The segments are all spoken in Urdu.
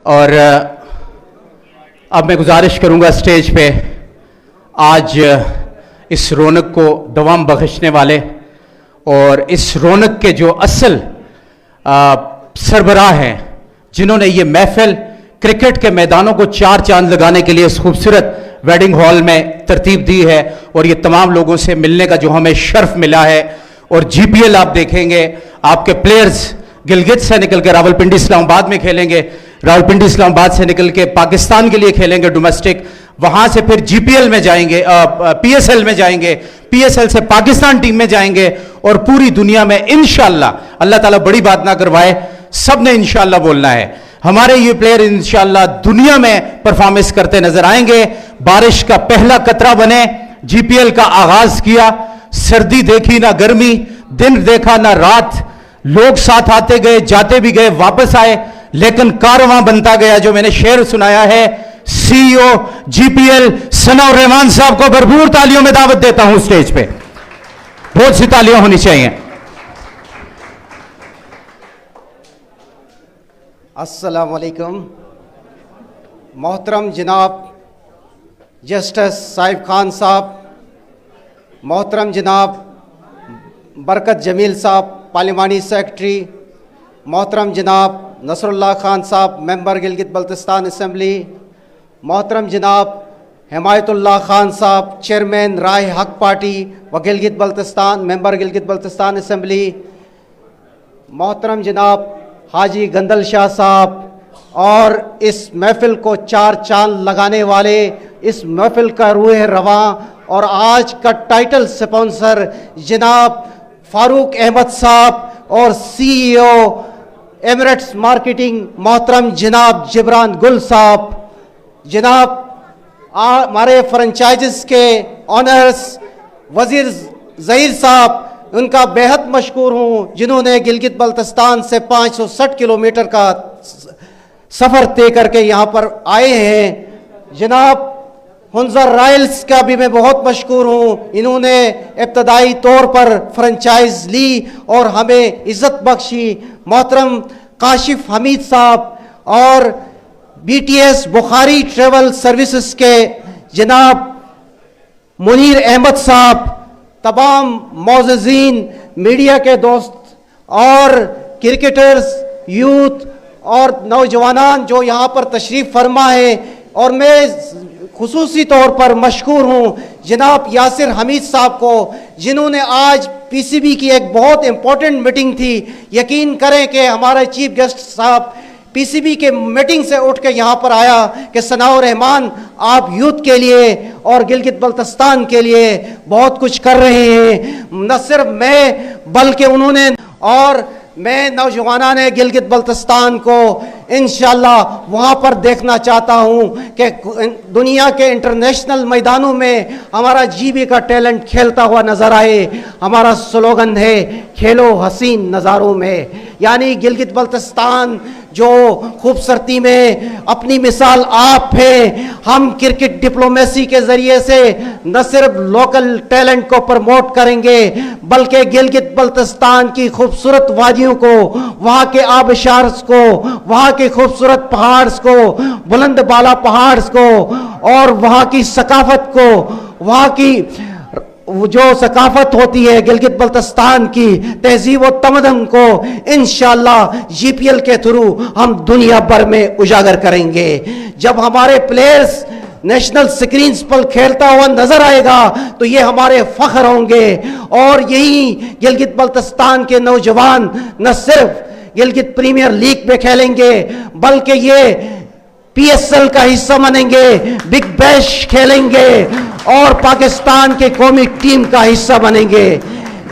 اور اب میں گزارش کروں گا اسٹیج پہ آج اس رونق کو دوام بخشنے والے اور اس رونق کے جو اصل سربراہ ہیں، جنہوں نے یہ محفل کرکٹ کے میدانوں کو چار چاند لگانے کے لیے اس خوبصورت ویڈنگ ہال میں ترتیب دی ہے، اور یہ تمام لوگوں سے ملنے کا جو ہمیں شرف ملا ہے. اور جی پی ایل آپ دیکھیں گے، آپ کے پلیئرز گلگت سے نکل کے راولپنڈی اسلام آباد میں کھیلیں گے، راولپنڈی اسلام آباد سے نکل کے پاکستان کے لیے کھیلیں گے ڈومیسٹک، وہاں سے پھر جی پی ایل میں جائیں گے، پی ایس ایل میں جائیں گے، پی ایس ایل سے پاکستان ٹیم میں جائیں گے، اور پوری دنیا میں انشاءاللہ اللہ تعالیٰ بڑی بات نہ کروائے، سب نے انشاءاللہ بولنا ہے. ہمارے یہ پلیئر انشاءاللہ دنیا میں پرفارمنس کرتے نظر آئیں گے. بارش کا پہلا قطرہ بنے، جی پی ایل کا آغاز کیا، سردی دیکھی نہ گرمی، دن دیکھا نہ رات، لوگ ساتھ آتے گئے، جاتے بھی گئے، واپس آئے، لیکن کارواں بنتا گیا. جو میں نے شعر سنایا ہے، سی ای او جی پی ایل ثناء الرحمان صاحب کو بھرپور تالیوں میں دعوت دیتا ہوں اسٹیج پہ. بہت سی تالیاں ہونی چاہیے. السلام علیکم. محترم جناب جسٹس صاحب خان صاحب، محترم جناب برکت جمیل صاحب پارلیمانی سیکرٹری، محترم جناب نصر اللہ خان صاحب ممبر گلگت بلتستان اسمبلی، محترم جناب حمایت اللہ خان صاحب چیئرمین رائے حق پارٹی و گلگت بلتستان ممبر گلگت بلتستان اسمبلی، محترم جناب حاجی گندل شاہ صاحب، اور اس محفل کو چار چاند لگانے والے، اس محفل کا روح رواں اور آج کا ٹائٹل سپانسر جناب فاروق احمد صاحب، اور سی ای او ایمریٹس مارکیٹنگ محترم جناب جبران گل صاحب، جناب ہمارے فرنچائزز کے آنرز وزیر ظہیر صاحب، ان کا بہت مشکور ہوں جنہوں نے گلگت بلتستان سے 560 کلومیٹر کا سفر طے کر کے یہاں پر آئے ہیں. جناب ہنزر رائلز کا بھی میں بہت مشکور ہوں، انہوں نے ابتدائی طور پر فرنچائز لی اور ہمیں عزت بخشی. محترم کاشف حمید صاحب اور بی ٹی ایس بخاری ٹریول سروسز کے جناب منیر احمد صاحب، تمام معززین میڈیا کے دوست اور کرکٹرز، یوتھ اور نوجوانان جو یہاں پر تشریف فرما ہے، اور میں خصوصی طور پر مشکور ہوں جناب یاسر حمید صاحب کو، جنہوں نے آج پی سی بی کی ایک بہت امپورٹنٹ میٹنگ تھی. یقین کریں کہ ہمارے چیف گیسٹ صاحب پی سی بی کے میٹنگ سے اٹھ کے یہاں پر آیا کہ ثناء الرحمان آپ یوتھ کے لیے اور گلگت بلتستان کے لیے بہت کچھ کر رہے ہیں. نہ صرف میں بلکہ انہوں نے، اور میں نوجوانان گلگت بلتستان کو انشاءاللہ وہاں پر دیکھنا چاہتا ہوں کہ دنیا کے انٹرنیشنل میدانوں میں ہمارا جی بی کا ٹیلنٹ کھیلتا ہوا نظر آئے. ہمارا سلوگن ہے کھیلو حسین نظاروں میں، یعنی گلگت بلتستان جو خوبصورتی میں اپنی مثال آپ ہیں. ہم کرکٹ ڈپلومیسی کے ذریعے سے نہ صرف لوکل ٹیلنٹ کو پروموٹ کریں گے بلکہ گلگت بلتستان کی خوبصورت وادیوں کو، وہاں کے آبشارز کو، وہاں کے خوبصورت پہاڑز کو، بلند بالا پہاڑز کو، اور وہاں کی ثقافت کو، وہاں کی جو ثقافت ہوتی ہے گلگت بلتستان کی تہذیب و تمدن کو انشاءاللہ جی پی ایل کے تھرو ہم دنیا بھر میں اجاگر کریں گے. جب ہمارے پلیئرز نیشنل سکرینز پر کھیلتا ہوا نظر آئے گا تو یہ ہمارے فخر ہوں گے، اور یہی گلگت بلتستان کے نوجوان نہ صرف گلگت پریمیئر لیگ میں کھیلیں گے بلکہ یہ پی ایس ایل کا حصہ بنیں گے، بگ بیش کھیلیں گے اور پاکستان کے قومی ٹیم کا حصہ بنیں گے.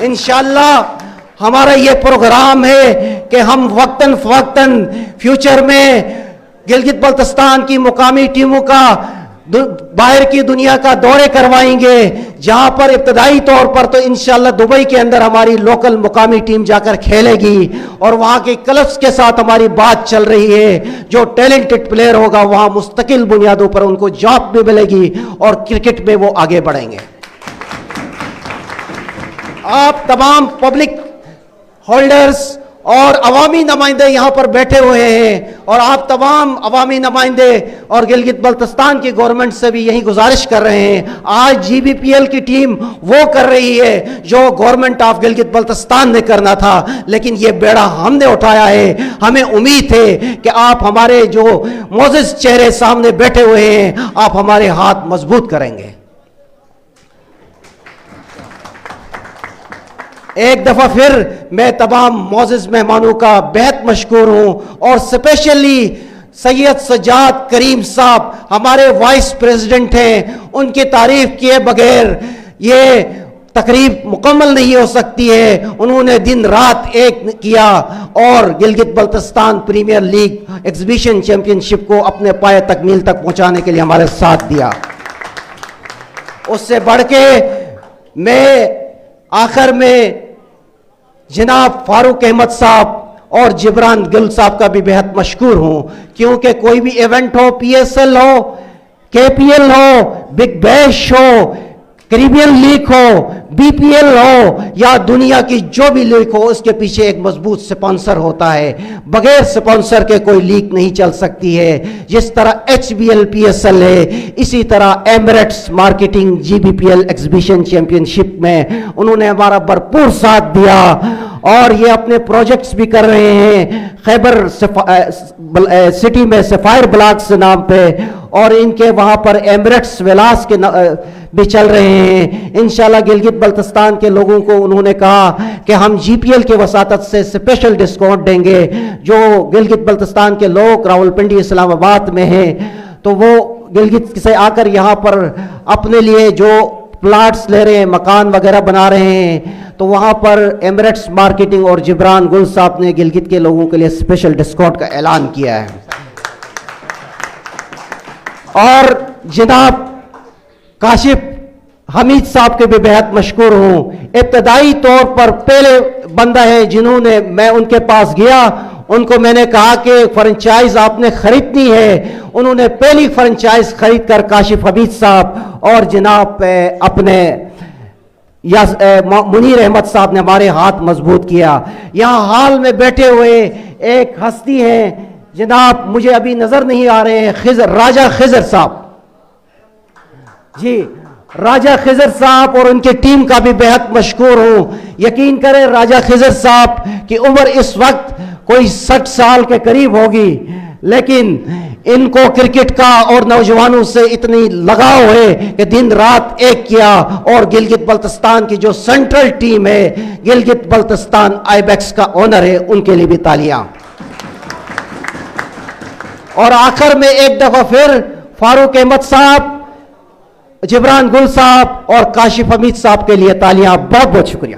انشاءاللہ ہمارا یہ پروگرام ہے کہ ہم وقتاً فوقتاً فیوچر میں گلگت بلتستان کی مقامی ٹیموں کا باہر کی دنیا کا دورے کروائیں گے، جہاں پر ابتدائی طور پر تو انشاءاللہ دبئی کے اندر ہماری لوکل مقامی ٹیم جا کر کھیلے گی، اور وہاں کے کلبس کے ساتھ ہماری بات چل رہی ہے. جو ٹیلنٹڈ پلیئر ہوگا وہاں مستقل بنیادوں پر ان کو جاب بھی ملے گی اور کرکٹ میں وہ آگے بڑھیں گے. آپ تمام پبلک ہولڈرز اور عوامی نمائندے یہاں پر بیٹھے ہوئے ہیں اور آپ تمام عوامی نمائندے اور گلگت بلتستان کی گورنمنٹ سے بھی یہی گزارش کر رہے ہیں. آج جی بی پی ایل کی ٹیم وہ کر رہی ہے جو گورنمنٹ آف گلگت بلتستان نے کرنا تھا, لیکن یہ بیڑا ہم نے اٹھایا ہے. ہمیں امید ہے کہ آپ ہمارے جو معزز چہرے سامنے بیٹھے ہوئے ہیں, آپ ہمارے ہاتھ مضبوط کریں گے. ایک دفعہ پھر میں تمام معزز مہمانوں کا بہت مشکور ہوں, اور اسپیشلی سید سجاد کریم صاحب ہمارے وائس پریزیڈنٹ ہیں. ان کی تعریف کیے بغیر یہ تقریب مکمل نہیں ہو سکتی ہے. انہوں نے دن رات ایک کیا اور Gilgit Baltistan premier league exhibition championship کو اپنے پائے تکمیل تک پہنچانے کے لیے ہمارے ساتھ دیا. اس سے بڑھ کے میں آخر میں جناب فاروق احمد صاحب اور جبران گل صاحب کا بھی بہت مشکور ہوں, کیونکہ کوئی بھی ایونٹ ہو, پی ایس ایل ہو, کے P L who, Big Bash who, Caribbean league who, be P L ہو یا دنیا کی جو بھی لیگ ہو, اس کے پیچھے ایک مضبوط سپانسر ہوتا ہے. بغیر سپانسر کے کوئی لیگ نہیں چل سکتی ہے. جس طرح H B L P S L ہے, اسی طرح Emirates marketing G B P L exhibition championship میں انہوں نے ہمارا بھرپور ساتھ دیا, اور یہ اپنے پروجیکٹس بھی کر رہے ہیں خیبر سٹی میں سفائر بلاکس نام پہ, اور ان کے وہاں پر ایمریٹس ولاس کے بھی چل رہے ہیں. انشاءاللہ گلگت بلتستان کے لوگوں کو انہوں نے کہا کہ ہم جی پی ایل کے وساطت سے اسپیشل ڈسکاؤنٹ دیں گے. جو گلگت بلتستان کے لوگ راولپنڈی اسلام آباد میں ہیں تو وہ گلگت سے آ کر یہاں پر اپنے لیے جو پلاٹس لے رہے ہیں, مکان وغیرہ بنا رہے ہیں, تو وہاں پر ایمریٹس مارکیٹنگ اور جبران گل صاحب نے گلگت کے لوگوں کے لیے اسپیشل ڈسکاؤنٹ کا اعلان کیا ہے. اور جناب کاشف حمید صاحب کے بھی بہت مشکور ہوں. ابتدائی طور پر پہلے بندہ ہے جنہوں نے, میں ان کے پاس گیا, ان کو میں نے کہا کہ فرنچائز آپ نے خریدنی ہے. انہوں نے پہلی فرنچائز خرید کر کاشف حمید صاحب اور جناب اپنے منیر احمد صاحب نے ہمارے ہاتھ مضبوط کیا. یہاں حال میں بیٹھے ہوئے ایک ہستی ہیں جناب, مجھے ابھی نظر نہیں آ رہے ہیں, راجہ خضر صاحب. جی راجہ خضر صاحب اور ان کی ٹیم کا بھی بہت مشکور ہوں. یقین کریں راجہ خضر صاحب کی عمر اس وقت کوئی 60 سال کے قریب ہوگی, لیکن ان کو کرکٹ کا اور نوجوانوں سے اتنی لگاؤ ہے کہ دن رات ایک کیا, اور گلگت بلتستان کی جو سینٹرل ٹیم ہے, گلگت بلتستان آئی بیکس کا اونر ہے, ان کے لیے بھی تالیاں. اور آخر میں ایک دفعہ پھر فاروق احمد صاحب, جبران گل صاحب اور کاشف حمید صاحب کے لیے تالیاں. بہت بہت شکریہ.